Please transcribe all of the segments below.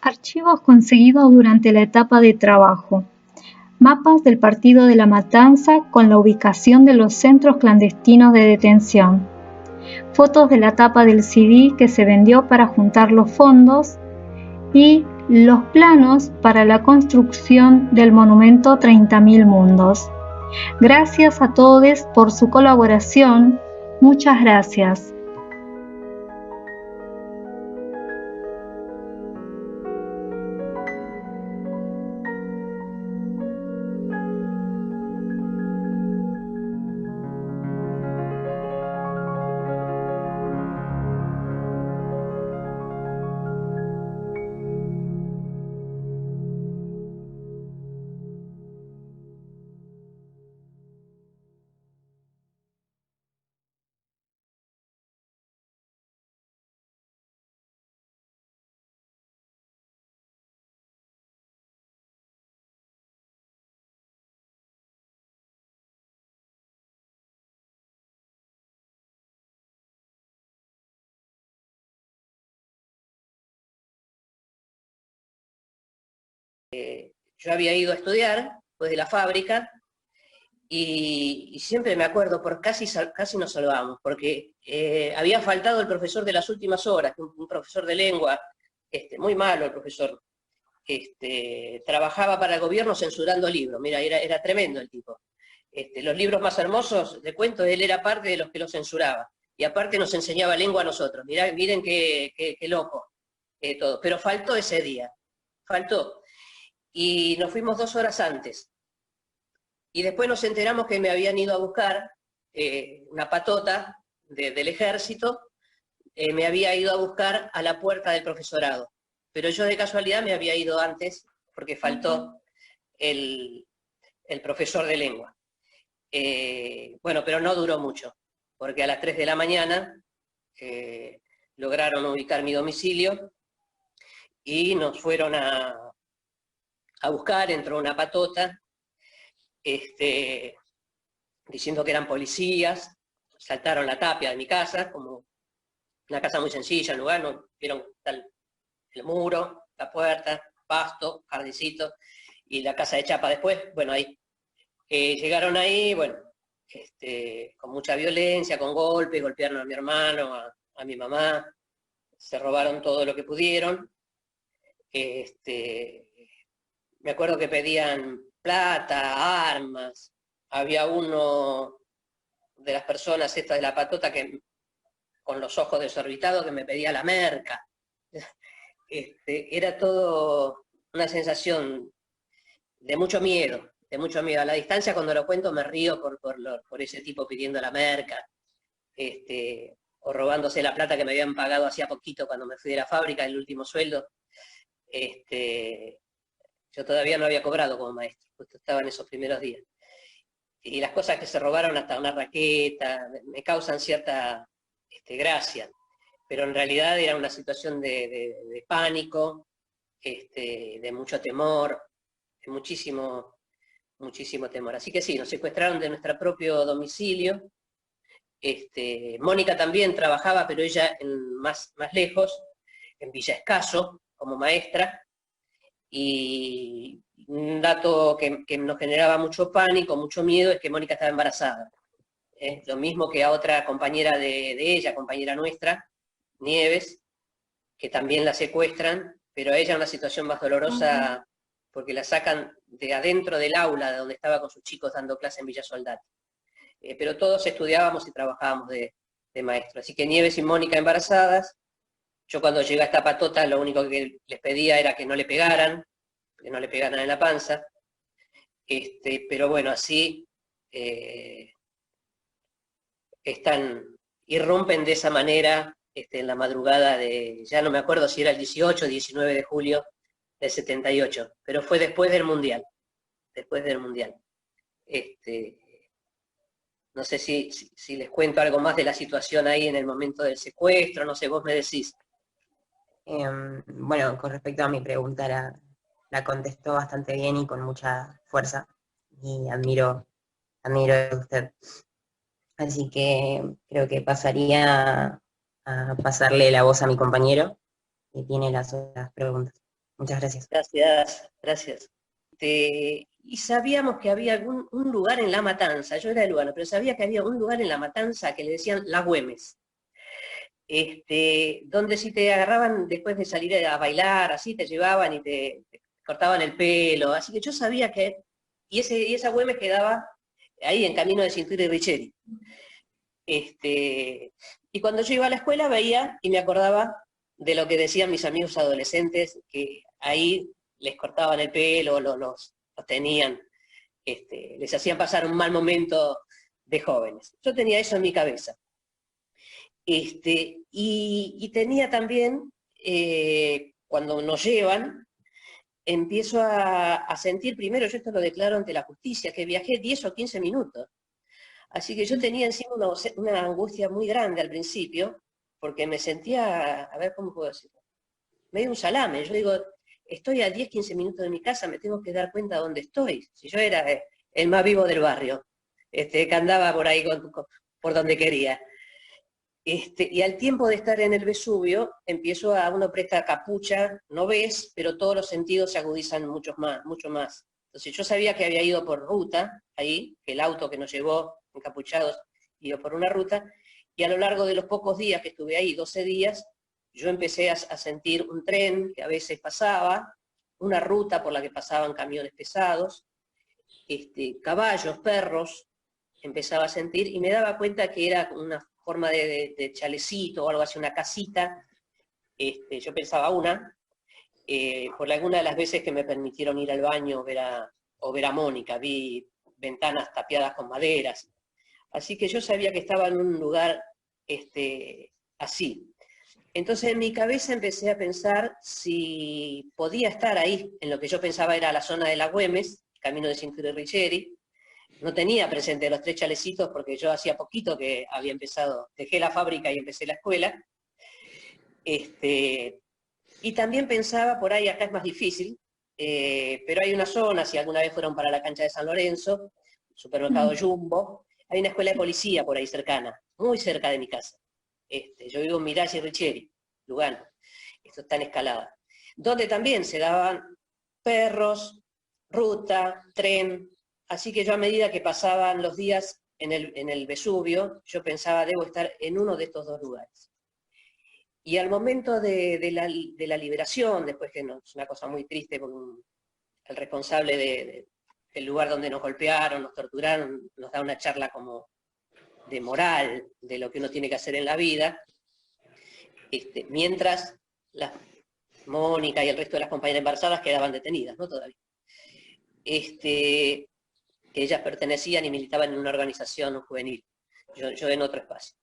Archivos conseguidos durante la etapa de trabajo. Mapas del Partido de la Matanza con la ubicación de los centros clandestinos de detención. Fotos de la tapa del CD que se vendió para juntar los fondos y los planos para la construcción del monumento 30.000 Mundos. Gracias a todos por su colaboración. Muchas gracias. Yo había ido a estudiar, pues de la fábrica, y siempre me acuerdo, casi nos salvamos, porque había faltado el profesor de las últimas horas, un profesor de lengua, muy malo el profesor, trabajaba para el gobierno censurando libros, mira, era tremendo el tipo. Los libros más hermosos, de cuentos, él era parte de los que los censuraba, y aparte nos enseñaba lengua a nosotros, miren qué loco todo, pero faltó ese día, faltó. Y nos fuimos 2 horas antes. Y después nos enteramos que me habían ido a buscar una patota del ejército, me había ido a buscar a la puerta del profesorado. Pero yo de casualidad me había ido antes porque faltó el profesor de lengua. Bueno, pero no duró mucho, porque a las 3 de la mañana lograron ubicar mi domicilio y nos fueron a buscar, entró una patota, diciendo que eran policías, saltaron la tapia de mi casa, como una casa muy sencilla, el lugar, no vieron el muro, la puerta, pasto, jardincito, y la casa de chapa después, bueno, ahí. Llegaron ahí, bueno, con mucha violencia, con golpes, golpearon a mi hermano, a mi mamá, se robaron todo lo que pudieron. Me acuerdo que pedían plata, armas, había uno de las personas estas de la patota que con los ojos desorbitados que me pedía la merca. Era todo una sensación de mucho miedo, de mucho miedo. A la distancia cuando lo cuento me río por ese tipo pidiendo la merca, o robándose la plata que me habían pagado hacía poquito cuando me fui de la fábrica, el último sueldo. Yo todavía no había cobrado como maestro, justo estaba en esos primeros días. Y las cosas que se robaron, hasta una raqueta, me causan cierta gracia, pero en realidad era una situación de pánico, de mucho temor, de muchísimo temor. Así que sí, nos secuestraron de nuestro propio domicilio. Mónica también trabajaba, pero ella más lejos, en Villa Escaso, como maestra, y un dato que nos generaba mucho pánico, mucho miedo, es que Mónica estaba embarazada. Lo mismo que a otra compañera de ella, compañera nuestra, Nieves, que también la secuestran, pero a ella una situación más dolorosa porque la sacan de adentro del aula de donde estaba con sus chicos dando clase en Villa Soldati. Pero todos estudiábamos y trabajábamos de maestro. Así que Nieves y Mónica embarazadas. Yo cuando llegué a esta patota lo único que les pedía era que no le pegaran en la panza. Pero bueno, así irrumpen de esa manera en la madrugada ya no me acuerdo si era el 18 o 19 de julio del 78, pero fue después del Mundial. No sé si les cuento algo más de la situación ahí en el momento del secuestro, no sé, vos me decís. Bueno, con respecto a mi pregunta, la contestó bastante bien y con mucha fuerza, y admiro de usted. Así que creo que pasaría a pasarle la voz a mi compañero, que tiene las otras preguntas. Muchas gracias. Gracias, gracias. Y sabíamos que había un lugar en La Matanza, yo era de Lugano, pero sabía que había un lugar en La Matanza que le decían La Güemes, donde si te agarraban después de salir a bailar, así te llevaban y te cortaban el pelo, así que yo sabía que, y esa Güemes quedaba ahí en camino de Cintura y Richeri. Y cuando yo iba a la escuela veía y me acordaba de lo que decían mis amigos adolescentes, que ahí les cortaban el pelo, los tenían, les hacían pasar un mal momento de jóvenes. Yo tenía eso en mi cabeza. Y tenía también, cuando nos llevan, empiezo a sentir primero, yo esto lo declaro ante la justicia, que viajé 10 o 15 minutos. Así que yo tenía encima una angustia muy grande al principio, porque me sentía, a ver cómo puedo decirlo, medio un salame. Yo digo, estoy a 10, 15 minutos de mi casa, me tengo que dar cuenta de dónde estoy. Si yo era el más vivo del barrio, que andaba por ahí por donde quería. Y al tiempo de estar en el Vesubio, uno presta capucha, no ves, pero todos los sentidos se agudizan mucho más. Entonces yo sabía que había ido por ruta, ahí, que el auto que nos llevó encapuchados iba por una ruta, y a lo largo de los pocos días que estuve ahí, 12 días, yo empecé a sentir un tren que a veces pasaba, una ruta por la que pasaban camiones pesados, caballos, perros, empezaba a sentir, y me daba cuenta que era una forma de chalecito o algo así, una casita, yo pensaba por alguna de las veces que me permitieron ir al baño o ver a Mónica, vi ventanas tapiadas con maderas, así que yo sabía que estaba en un lugar así. Entonces en mi cabeza empecé a pensar si podía estar ahí, en lo que yo pensaba era la zona de la Güemes, camino de Cintura y Richeri. No tenía presente los 3 chalecitos porque yo hacía poquito que había empezado, dejé la fábrica y empecé la escuela. Y también pensaba, por ahí acá es más difícil, pero hay una zona, si alguna vez fueron para la cancha de San Lorenzo, supermercado Jumbo, hay una escuela de policía por ahí cercana, muy cerca de mi casa. Yo vivo en Miralles y Richeri, Lugano, esto está en Escalada, donde también se daban perros, ruta, tren, así que yo a medida que pasaban los días en el Vesubio, yo pensaba, debo estar en uno de estos 2 lugares. Y al momento de la liberación, después que es una cosa muy triste, porque el responsable del lugar donde nos golpearon, nos torturaron, nos da una charla como de moral, de lo que uno tiene que hacer en la vida, mientras Mónica y el resto de las compañeras embarazadas quedaban detenidas, ¿no? Todavía. Que ellas pertenecían y militaban en una organización juvenil, yo en otro espacio.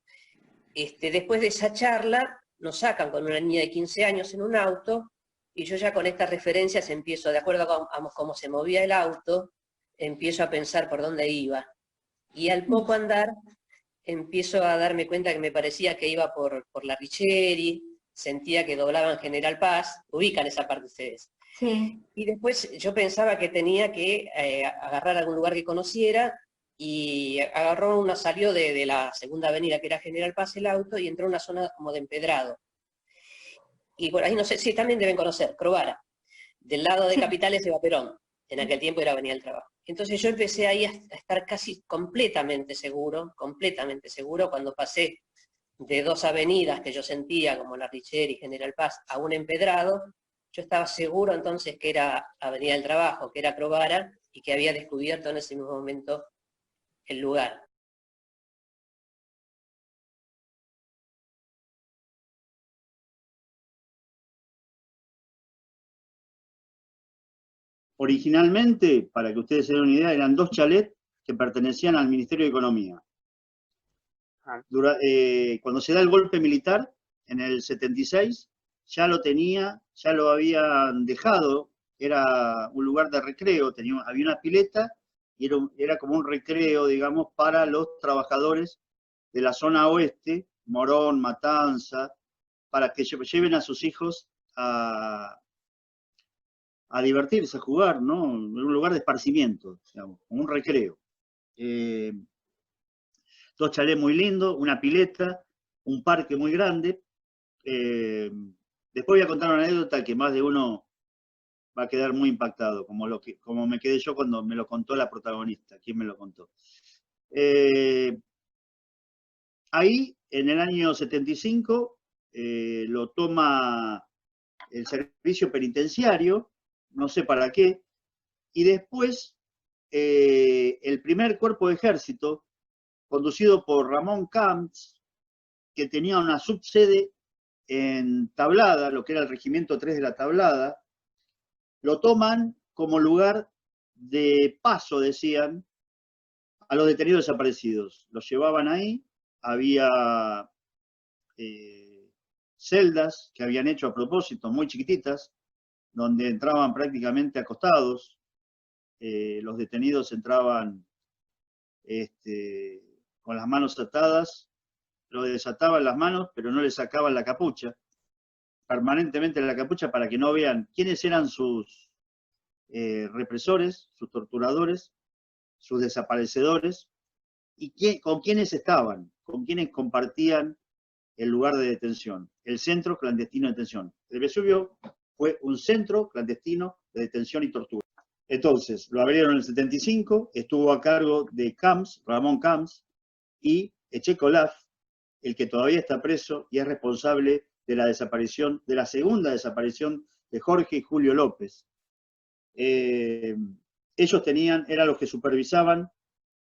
Después de esa charla, nos sacan con una niña de 15 años en un auto, y yo ya con estas referencias empiezo, de acuerdo a cómo se movía el auto, empiezo a pensar por dónde iba. Y al poco andar, empiezo a darme cuenta que me parecía que iba por la Richeri, sentía que doblaban General Paz, ubican esa parte ustedes. Sí. Y después yo pensaba que tenía que agarrar algún lugar que conociera, y salió de la segunda avenida que era General Paz el auto, y entró a una zona como de empedrado. Y por ahí no sé si también deben conocer, Crovara. Del lado de Capitales iba Perón, en aquel tiempo era Avenida del Trabajo. Entonces yo empecé ahí a estar casi completamente seguro, cuando pasé de 2 avenidas que yo sentía, como la Richeri y General Paz, a un empedrado. Yo estaba seguro entonces que era Avenida del Trabajo, que era Crovara, y que había descubierto en ese mismo momento el lugar. Originalmente, para que ustedes se den una idea, eran 2 chalets que pertenecían al Ministerio de Economía. Cuando se da el golpe militar, en el 76, ya lo habían dejado, era un lugar de recreo, había una pileta, y era como un recreo, digamos, para los trabajadores de la zona oeste, Morón, Matanza, para que lleven a sus hijos a divertirse, a jugar, ¿no? Un lugar de esparcimiento, digamos, como un recreo. 2 chalets muy lindos, una pileta, un parque muy grande. Después voy a contar una anécdota que más de uno va a quedar muy impactado, como me quedé yo cuando me lo contó la protagonista. ¿Quién me lo contó? Ahí, en el año 75, lo toma el servicio penitenciario, no sé para qué, y después el primer cuerpo de ejército, conducido por Ramón Camps, que tenía una subsede en Tablada, lo que era el Regimiento 3 de la Tablada, lo toman como lugar de paso, decían, a los detenidos desaparecidos. Los llevaban ahí, había celdas que habían hecho a propósito, muy chiquititas, donde entraban prácticamente acostados. Los detenidos entraban con las manos atadas, lo desataban las manos, pero no les sacaban la capucha, permanentemente la capucha para que no vean quiénes eran sus represores, sus torturadores, sus desaparecedores, y con quiénes estaban, con quiénes compartían el lugar de detención, el centro clandestino de detención. El Vesubio fue un centro clandestino de detención y tortura. Entonces, lo abrieron en el 75, estuvo a cargo de Camps, Ramón Camps, y Echecolaf, el que todavía está preso y es responsable de la desaparición, de la segunda desaparición de Jorge y Julio López. Ellos eran los que supervisaban,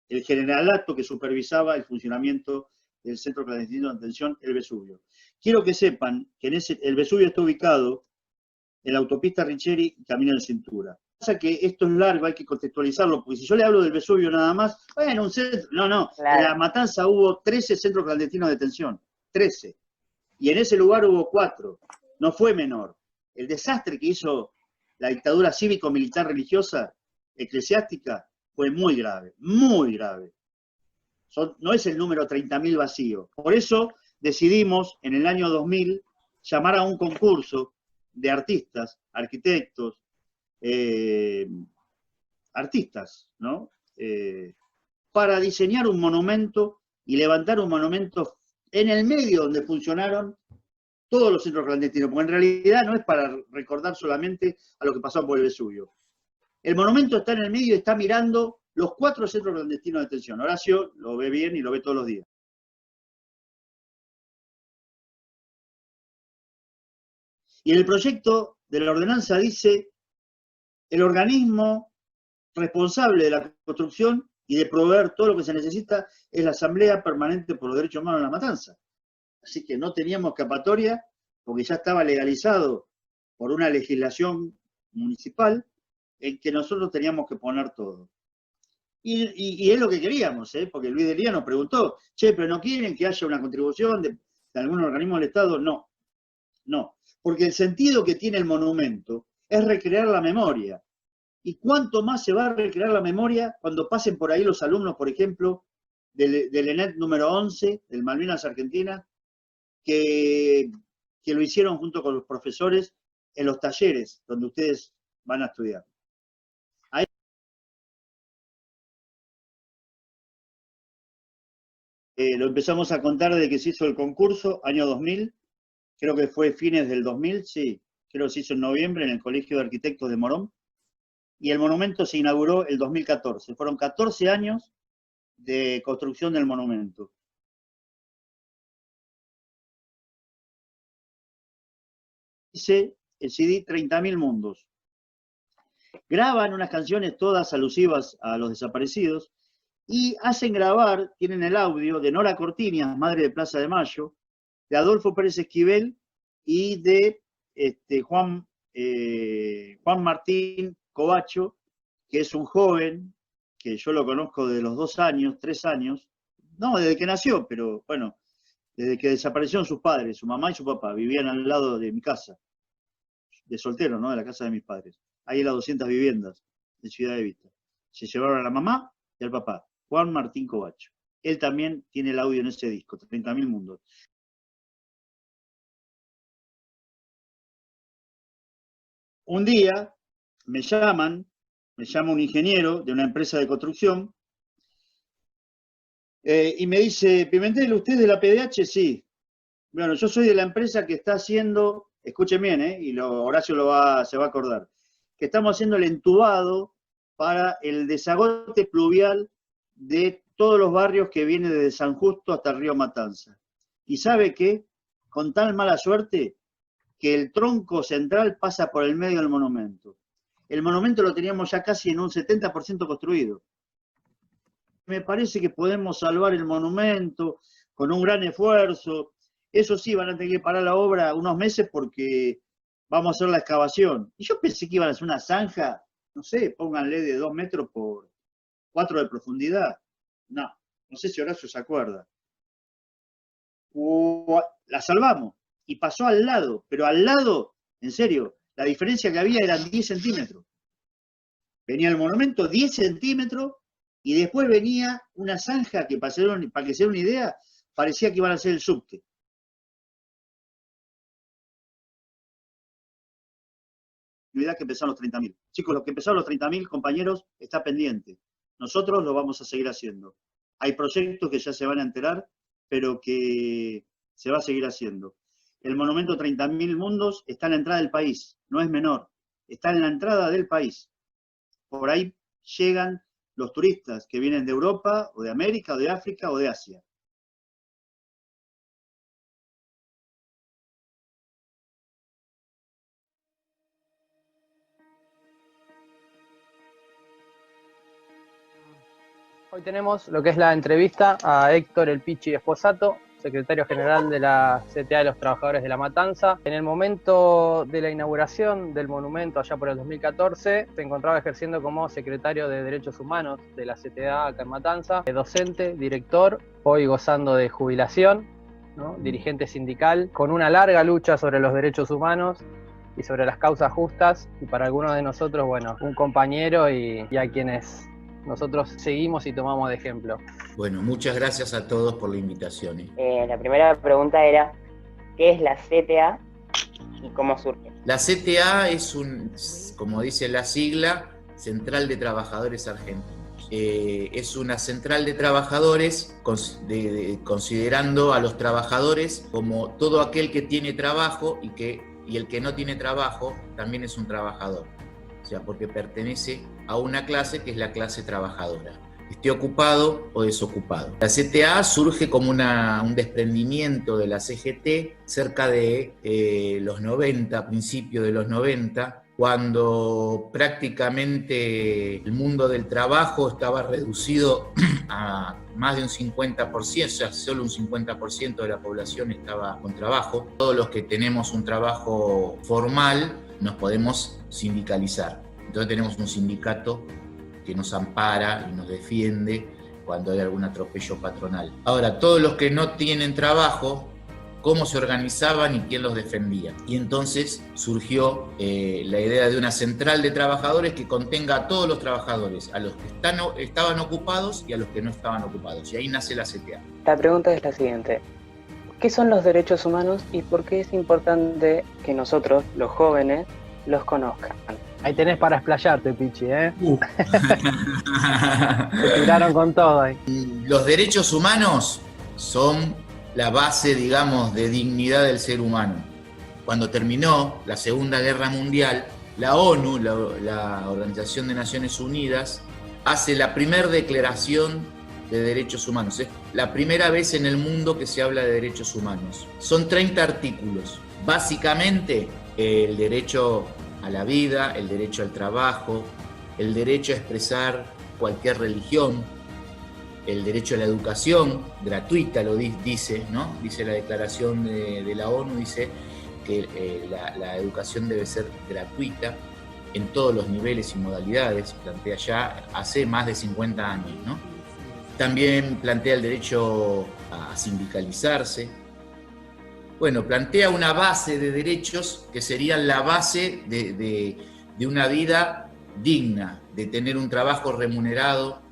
el generalato que supervisaba el funcionamiento del centro clandestino de detención, el Vesubio. Quiero que sepan que el Vesubio está ubicado en la autopista Richeri y Camino de Cintura. Pasa que esto es largo, hay que contextualizarlo, porque si yo le hablo del Vesubio nada más, bueno, un centro, no, claro. En La Matanza hubo 13 centros clandestinos de detención, 13. Y en ese lugar hubo 4, no fue menor. El desastre que hizo la dictadura cívico-militar religiosa, eclesiástica, fue muy grave, muy grave. No es el número 30.000 vacío. Por eso decidimos en el año 2000 llamar a un concurso de artistas, arquitectos, artistas, ¿no? Para diseñar un monumento y levantar un monumento en el medio donde funcionaron todos los centros clandestinos, porque en realidad no es para recordar solamente a lo que pasó por el Vesubio. El monumento está en el medio y está mirando los 4 centros clandestinos de detención. Horacio lo ve bien y lo ve todos los días. Y en el proyecto de la ordenanza dice: el organismo responsable de la construcción y de proveer todo lo que se necesita es la Asamblea Permanente por los Derechos Humanos de La Matanza. Así que no teníamos escapatoria, porque ya estaba legalizado por una legislación municipal en que nosotros teníamos que poner todo. Y es lo que queríamos, porque Luis Delía nos preguntó, che, pero ¿no quieren que haya una contribución de algún organismo del Estado? No, no, porque el sentido que tiene el monumento es recrear la memoria. Y cuánto más se va a recrear la memoria cuando pasen por ahí los alumnos, por ejemplo, del ENET número 11, del Malvinas Argentina, que lo hicieron junto con los profesores en los talleres donde ustedes van a estudiar. Ahí lo empezamos a contar desde que se hizo el concurso, año 2000, creo que fue fines del 2000, sí, creo que se hizo en noviembre en el Colegio de Arquitectos de Morón, y el monumento se inauguró el 2014. Fueron 14 años de construcción del monumento. Dice el CD 30.000 mundos. Graban unas canciones todas alusivas a los desaparecidos y hacen grabar, tienen el audio de Nora Cortiñas, madre de Plaza de Mayo, de Adolfo Pérez Esquivel y de Juan Martín Covacho, que es un joven, que yo lo conozco de los 2 años, 3 años, no, desde que nació, pero bueno, desde que desaparecieron sus padres, su mamá y su papá, vivían al lado de mi casa, de soltero, ¿no? De la casa de mis padres. Ahí las 200 viviendas de Ciudad de Vista. Se llevaron a la mamá y al papá, Juan Martín Covacho. Él también tiene el audio en ese disco, 30.000 mundos. Un día me llama un ingeniero de una empresa de construcción y me dice, Pimentel, ¿usted es de la PDH? Sí. Bueno, yo soy de la empresa que está haciendo, escuchen bien, y Horacio se va a acordar, que estamos haciendo el entubado para el desagote pluvial de todos los barrios que vienen desde San Justo hasta el río Matanza. ¿Y sabe qué? Con tal mala suerte que el tronco central pasa por el medio del monumento. El monumento lo teníamos ya casi en un 70% construido. Me parece que podemos salvar el monumento con un gran esfuerzo. Eso sí, van a tener que parar la obra unos meses porque vamos a hacer la excavación. Y yo pensé que iban a hacer una zanja, no sé, pónganle de 2 metros por 4 de profundidad. No sé si Horacio se acuerda. La salvamos y pasó al lado, pero al lado, en serio, la diferencia que había eran 10 centímetros. Venía el monumento 10 centímetros y después venía una zanja que, para que se den una idea, parecía que iban a hacer el subte. Que empezaron los 30.000. Chicos, lo que empezaron los 30.000, compañeros, está pendiente. Nosotros lo vamos a seguir haciendo. Hay proyectos que ya se van a enterar, pero que se va a seguir haciendo. El monumento 30.000 mundos está en la entrada del país, no es menor, está en la entrada del país. Por ahí llegan los turistas que vienen de Europa, o de América, o de África, o de Asia. Hoy tenemos lo que es la entrevista a Héctor El Pichi Esposato, secretario general de la CTA de los Trabajadores de La Matanza. En el momento de la inauguración del monumento, allá por el 2014, se encontraba ejerciendo como secretario de Derechos Humanos de la CTA acá en Matanza, docente, director, hoy gozando de jubilación, ¿no? Dirigente sindical, con una larga lucha sobre los derechos humanos y sobre las causas justas, y para algunos de nosotros, bueno, un compañero y a quienes nosotros seguimos y tomamos de ejemplo. Bueno, muchas gracias a todos por la invitación. La primera pregunta era, ¿qué es la CTA y cómo surge? La CTA es como dice la sigla, Central de Trabajadores Argentinos. Es una central de trabajadores considerando a los trabajadores como todo aquel que tiene trabajo y el que no tiene trabajo también es un trabajador. O sea, porque pertenece a una clase que es la clase trabajadora, esté ocupado o desocupado. La CTA surge como un desprendimiento de la CGT cerca de los 90, principios de los 90, cuando prácticamente el mundo del trabajo estaba reducido a más de un 50%, o sea, solo un 50% de la población estaba con trabajo. Todos los que tenemos un trabajo formal nos podemos sindicalizar. Entonces tenemos un sindicato que nos ampara y nos defiende cuando hay algún atropello patronal. Ahora, todos los que no tienen trabajo, ¿cómo se organizaban y quién los defendía? Y entonces surgió la idea de una central de trabajadores que contenga a todos los trabajadores, a los que estaban ocupados y a los que no estaban ocupados. Y ahí nace la CTA. La pregunta es la siguiente. ¿Qué son los derechos humanos y por qué es importante que nosotros, los jóvenes, los conozcan? Ahí tenés para explayarte, Pichi, ¿eh? Se tiraron con todo ahí. Los derechos humanos son la base, digamos, de dignidad del ser humano. Cuando terminó la Segunda Guerra Mundial, la ONU, la Organización de Naciones Unidas, hace la primera declaración de derechos humanos. Es la primera vez en el mundo que se habla de derechos humanos. Son 30 artículos. Básicamente, el derecho a la vida, el derecho al trabajo, el derecho a expresar cualquier religión, el derecho a la educación gratuita, lo dice, ¿no? Dice la declaración de la ONU, dice que la educación debe ser gratuita en todos los niveles y modalidades, plantea ya hace más de 50 años, ¿no? También plantea el derecho a sindicalizarse. Bueno, plantea una base de derechos que serían la base de una vida digna, de tener un trabajo remunerado,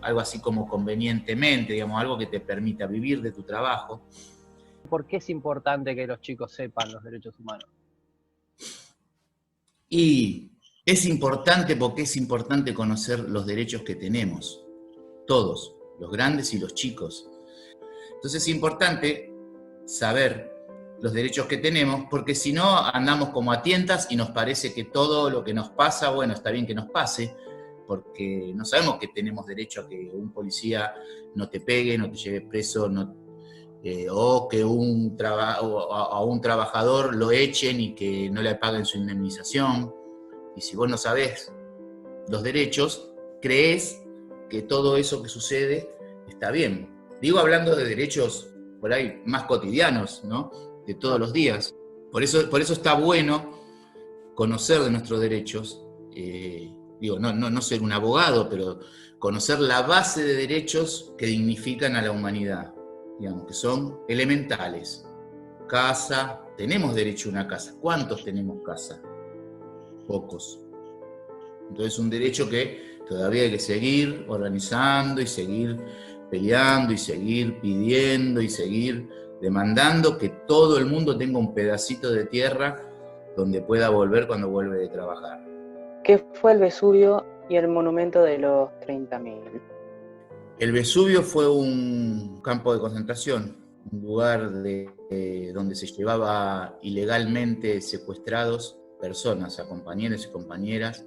algo así como convenientemente, digamos, algo que te permita vivir de tu trabajo. ¿Por qué es importante que los chicos sepan los derechos humanos? Y es importante porque es importante conocer los derechos que tenemos, todos, los grandes y los chicos. Entonces es importante saber los derechos que tenemos, porque si no andamos como a tientas y nos parece que todo lo que nos pasa, bueno, está bien que nos pase, porque no sabemos que tenemos derecho a que un policía no te pegue, no te lleve preso, o que a un trabajador lo echen y que no le paguen su indemnización. Y si vos no sabés los derechos, creés que todo eso que sucede está bien. Digo hablando de derechos por ahí más cotidianos, ¿no? De todos los días. Por eso está bueno conocer de nuestros derechos. No ser un abogado, pero conocer la base de derechos que dignifican a la humanidad, digamos, que son elementales. Casa, tenemos derecho a una casa. ¿Cuántos tenemos casa? Pocos. Entonces un derecho que todavía hay que seguir organizando y seguir peleando y seguir pidiendo y seguir demandando que todo el mundo tenga un pedacito de tierra donde pueda volver cuando vuelve de trabajar. ¿Qué fue el Vesubio y el monumento de los 30.000? El Vesubio fue un campo de concentración, un lugar donde se llevaba ilegalmente secuestrados personas, a compañeros y compañeras,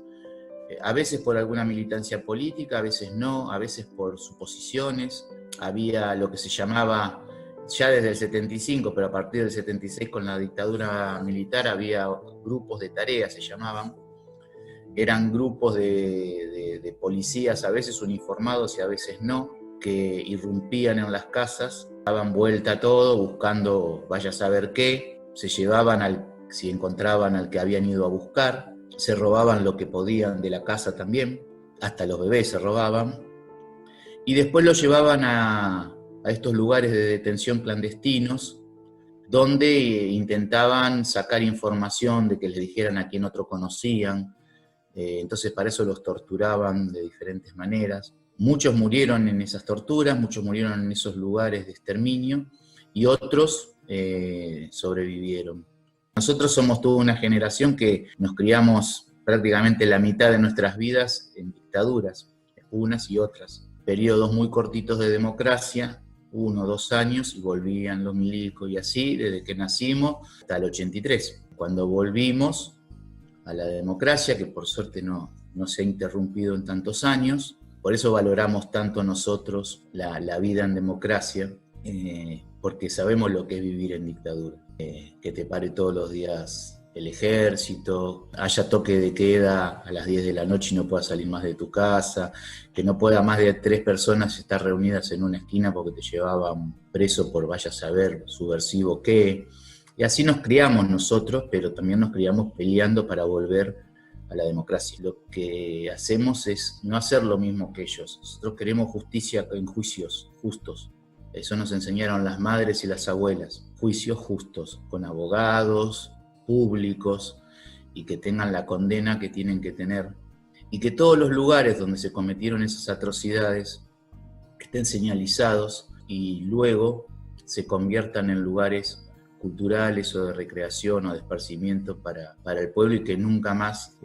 a veces por alguna militancia política, a veces no, a veces por suposiciones. Había lo que se llamaba, ya desde el 75, pero a partir del 76 con la dictadura militar, había grupos de tareas, se llamaban. Eran grupos de policías, a veces uniformados y a veces no, que irrumpían en las casas, daban vuelta a todo, buscando vaya a saber qué, se llevaban si encontraban al que habían ido a buscar, se robaban lo que podían de la casa también, hasta los bebés se robaban, y después los llevaban a estos lugares de detención clandestinos, donde intentaban sacar información de que les dijeran a quién otro conocían. Entonces para eso los torturaban de diferentes maneras. Muchos murieron en esas torturas, muchos murieron en esos lugares de exterminio, y otros sobrevivieron. Nosotros somos toda una generación que nos criamos prácticamente la mitad de nuestras vidas en dictaduras, unas y otras. Periodos muy cortitos de democracia, 1 o 2 años, y volvían los milicos, y así desde que nacimos hasta el 83. Cuando volvimos a la democracia, que por suerte no se ha interrumpido en tantos años, por eso valoramos tanto nosotros la vida en democracia, porque sabemos lo que es vivir en dictadura. Que te pare todos los días el ejército, haya toque de queda a las 10 de la noche y no puedas salir más de tu casa, que no pueda más de 3 personas estar reunidas en una esquina porque te llevaban preso por vaya a saber subversivo qué. Y así nos criamos nosotros, pero también nos criamos peleando para volver a la democracia. Lo que hacemos es no hacer lo mismo que ellos. Nosotros queremos justicia en juicios justos. Eso nos enseñaron las madres y las abuelas. Juicios justos, con abogados públicos, y que tengan la condena que tienen que tener. Y que todos los lugares donde se cometieron esas atrocidades estén señalizados y luego se conviertan en lugares culturales o de recreación o de esparcimiento para el pueblo, y que nunca más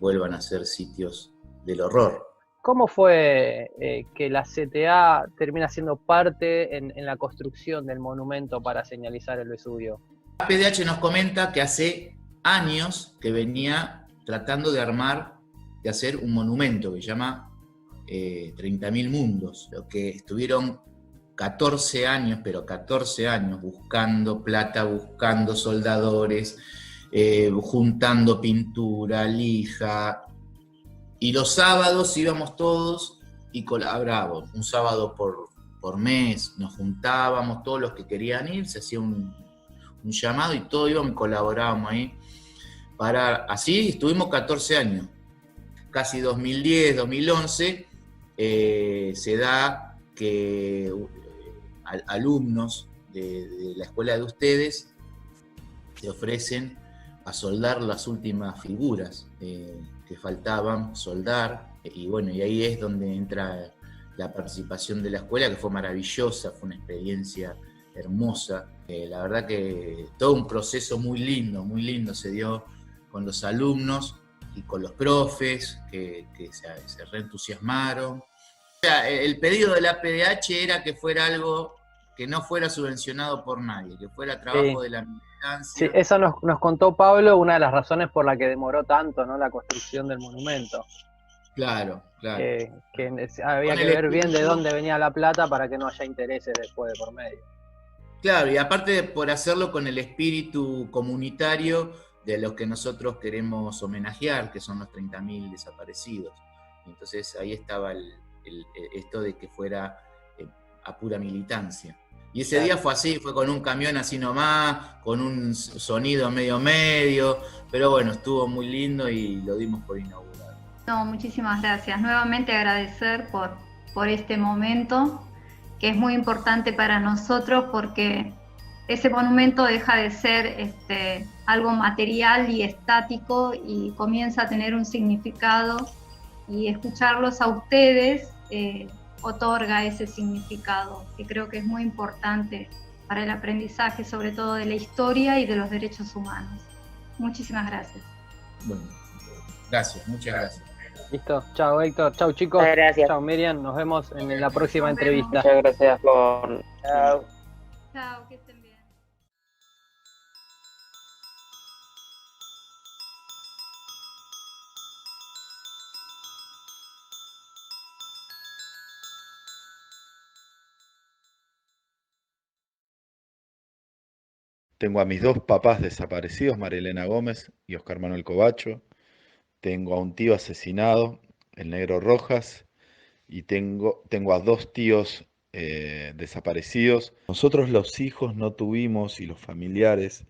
vuelvan a ser sitios del horror. ¿Cómo fue que la CTA termina siendo parte en la construcción del monumento para señalizar el Vesubio? La PDH nos comenta que hace años que venía tratando de hacer un monumento que se llama 30.000 mundos, lo que estuvieron 14 años, pero 14 años buscando plata, buscando soldadores, juntando pintura, lija, y los sábados íbamos todos y colaborábamos. Un sábado por mes nos juntábamos, todos los que querían ir, se hacía un llamado y todos íbamos y colaborábamos ahí. Así estuvimos 14 años. Casi 2010, 2011, se da que alumnos de la escuela de ustedes se ofrecen a soldar las últimas figuras que faltaban soldar, y bueno, y ahí es donde entra la participación de la escuela, que fue maravillosa, fue una experiencia hermosa. La verdad que todo un proceso muy lindo se dio con los alumnos y con los profes que se reentusiasmaron. O sea, el pedido de la PDH era que fuera algo que no fuera subvencionado por nadie, que fuera trabajo de la militancia. Sí, eso nos contó Pablo, una de las razones por la que demoró tanto, ¿no?, la construcción del monumento. Claro. Que había que ver bien de dónde venía la plata para que no haya intereses después de por medio. Claro, y aparte por hacerlo con el espíritu comunitario de los que nosotros queremos homenajear, que son los 30.000 desaparecidos. Entonces ahí estaba esto de que fuera a pura militancia. Y ese día fue así, fue con un camión así nomás, con un sonido medio, pero bueno, estuvo muy lindo y lo dimos por inaugurado. No, muchísimas gracias. Nuevamente agradecer por este momento, que es muy importante para nosotros porque ese monumento deja de ser algo material y estático y comienza a tener un significado, y escucharlos a ustedes otorga ese significado, que creo que es muy importante para el aprendizaje, sobre todo de la historia y de los derechos humanos. Muchísimas gracias. Bueno, gracias, muchas gracias. Listo, chao Héctor, chao chicos, gracias. Chao Miriam, nos vemos en la próxima entrevista. Muchas gracias por... Chao. Chao, que estén bien. Tengo a mis dos papás desaparecidos, María Elena Gómez y Oscar Manuel Covacho. Tengo a un tío asesinado, el Negro Rojas, y tengo a dos tíos desaparecidos. Nosotros los hijos no tuvimos, y los familiares,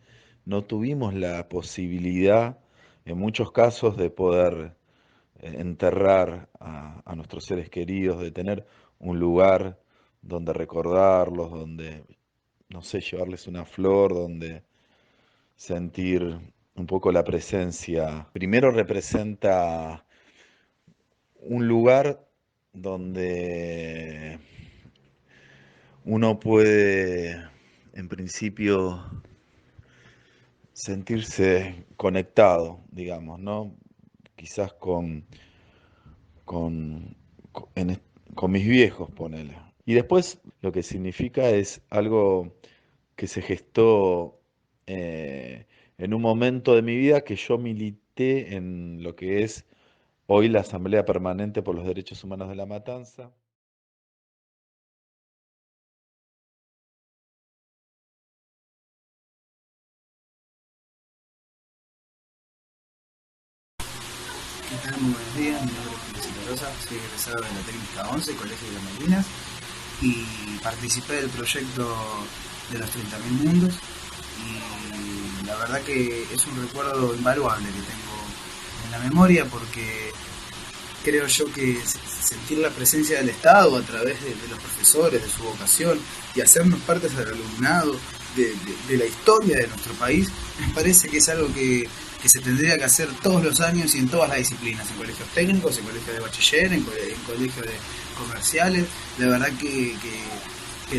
no tuvimos la posibilidad, en muchos casos, de poder enterrar a nuestros seres queridos, de tener un lugar donde recordarlos, donde, no sé, llevarles una flor, donde sentir un poco la presencia. Primero representa un lugar donde uno puede, en principio, sentirse conectado, digamos, ¿no? Quizás con mis viejos, ponele. Y después lo que significa es algo que se gestó en un momento de mi vida que yo milité en lo que es hoy la Asamblea Permanente por los Derechos Humanos de La Matanza. ¿Qué tal? Muy buenos días, mi nombre es Julio Rosa, soy egresado de la Técnica 11, Colegio de las Malvinas, y participé del proyecto de los 30.000 mundos, y la verdad que es un recuerdo invaluable que tengo en la memoria, porque creo yo que sentir la presencia del Estado a través de los profesores, de su vocación, y hacernos partes del alumnado, de la historia de nuestro país, me parece que es algo que se tendría que hacer todos los años y en todas las disciplinas, en colegios técnicos, en colegios de bachiller, en colegios de comerciales. La verdad que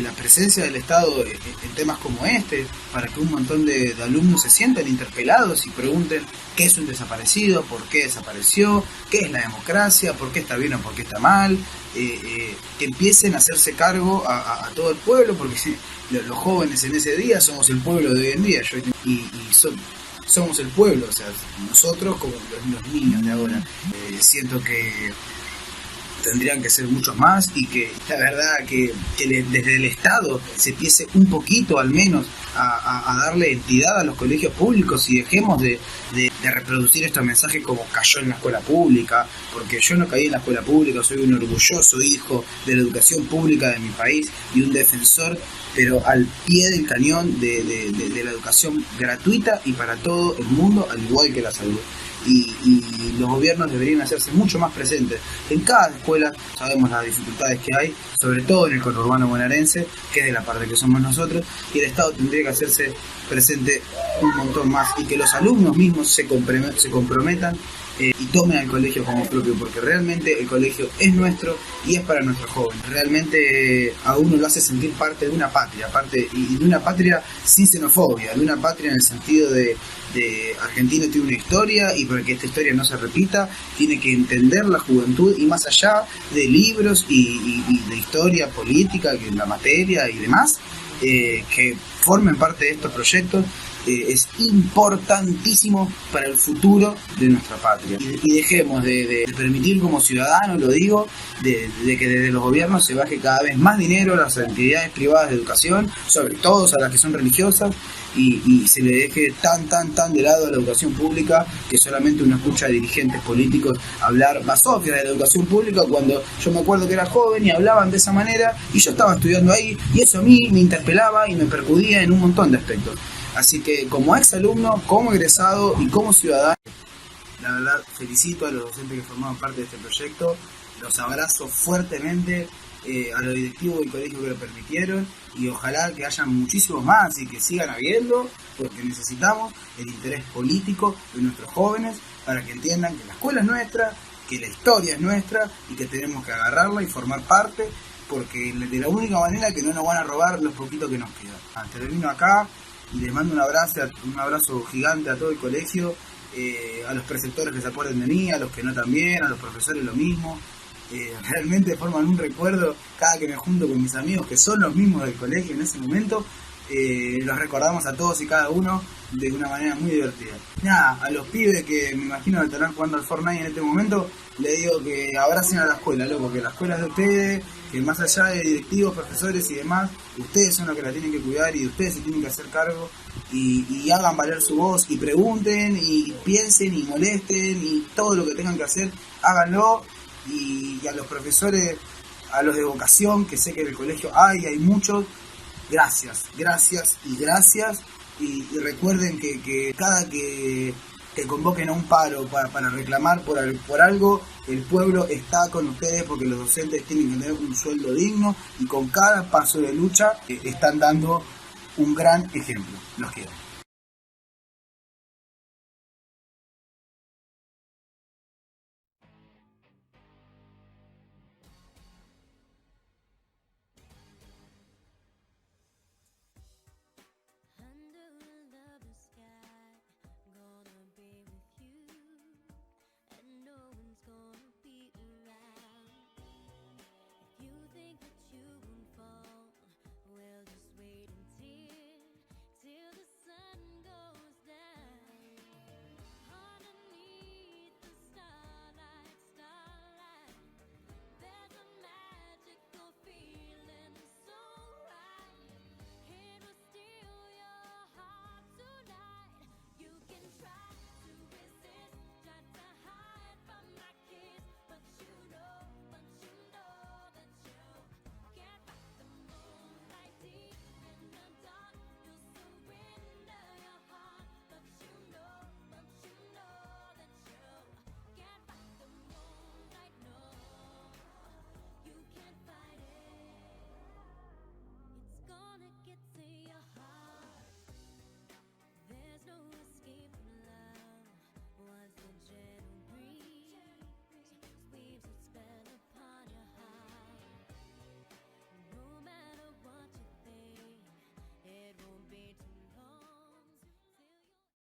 la presencia del Estado en temas como este, para que un montón de alumnos se sientan interpelados y pregunten qué es un desaparecido, por qué desapareció, qué es la democracia, por qué está bien o por qué está mal, que empiecen a hacerse cargo a todo el pueblo, porque los jóvenes en ese día somos el pueblo de hoy en día, somos el pueblo, o sea, nosotros como los niños de ahora. Siento que tendrían que ser muchos más, y que la verdad que desde el Estado se empiece un poquito al menos a darle entidad a los colegios públicos, y dejemos de reproducir estos mensajes como cayó en la escuela pública, porque yo no caí en la escuela pública, soy un orgulloso hijo de la educación pública de mi país y un defensor, pero al pie del cañón de la educación gratuita y para todo el mundo, al igual que la salud. Y los gobiernos deberían hacerse mucho más presentes en cada escuela. Sabemos las dificultades que hay, sobre todo en el conurbano bonaerense, que es de la parte que somos nosotros, y el Estado tendría que hacerse presente un montón más, y que los alumnos mismos se comprometan y tomen al colegio como propio, porque realmente el colegio es nuestro y es para nuestros jóvenes. Realmente a uno lo hace sentir parte de una patria, y de una patria sin xenofobia, de una patria en el sentido de Argentina tiene una historia, y para que esta historia no se repita tiene que entender la juventud, y más allá de libros y de historia política, que la materia y demás, que formen parte de estos proyectos, es importantísimo para el futuro de nuestra patria. Y dejemos de permitir como ciudadanos, lo digo, de que desde los gobiernos se baje cada vez más dinero a las entidades privadas de educación, sobre todo a las que son religiosas, y se le deje tan de lado a la educación pública, que solamente uno escucha a dirigentes políticos hablar basofia de la educación pública, cuando yo me acuerdo que era joven y hablaban de esa manera, y yo estaba estudiando ahí, y eso a mí me interpelaba y me percudía en un montón de aspectos. Así que como exalumno, como egresado y como ciudadano, la verdad felicito a los docentes que formaban parte de este proyecto, los abrazo fuertemente, a los directivos del colegio que lo permitieron, y ojalá que haya muchísimos más y que sigan habiendo, porque necesitamos el interés político de nuestros jóvenes para que entiendan que la escuela es nuestra, que la historia es nuestra y que tenemos que agarrarla y formar parte, porque de la única manera que no nos van a robar los poquitos que nos quedan. Termino acá y les mando un abrazo gigante a todo el colegio, a los preceptores que se acuerden de mí, a los que no también, a los profesores lo mismo. Realmente forman un recuerdo cada que me junto con mis amigos que son los mismos del colegio en ese momento. Los recordamos a todos y cada uno de una manera muy divertida. Nada, a los pibes que me imagino que estarán jugando al Fortnite en este momento, les digo que abracen a la escuela, loco, que la escuela es de ustedes, que más allá de directivos, profesores y demás, ustedes son los que la tienen que cuidar y ustedes se tienen que hacer cargo, y hagan valer su voz, y pregunten, y piensen, y molesten, y todo lo que tengan que hacer, háganlo. Y a los profesores, a los de vocación, que sé que en el colegio hay muchos, gracias, y recuerden que cada que convoquen a un paro para reclamar por algo, el pueblo está con ustedes, porque los docentes tienen que tener un sueldo digno, y con cada paso de lucha están dando un gran ejemplo. Los quiero.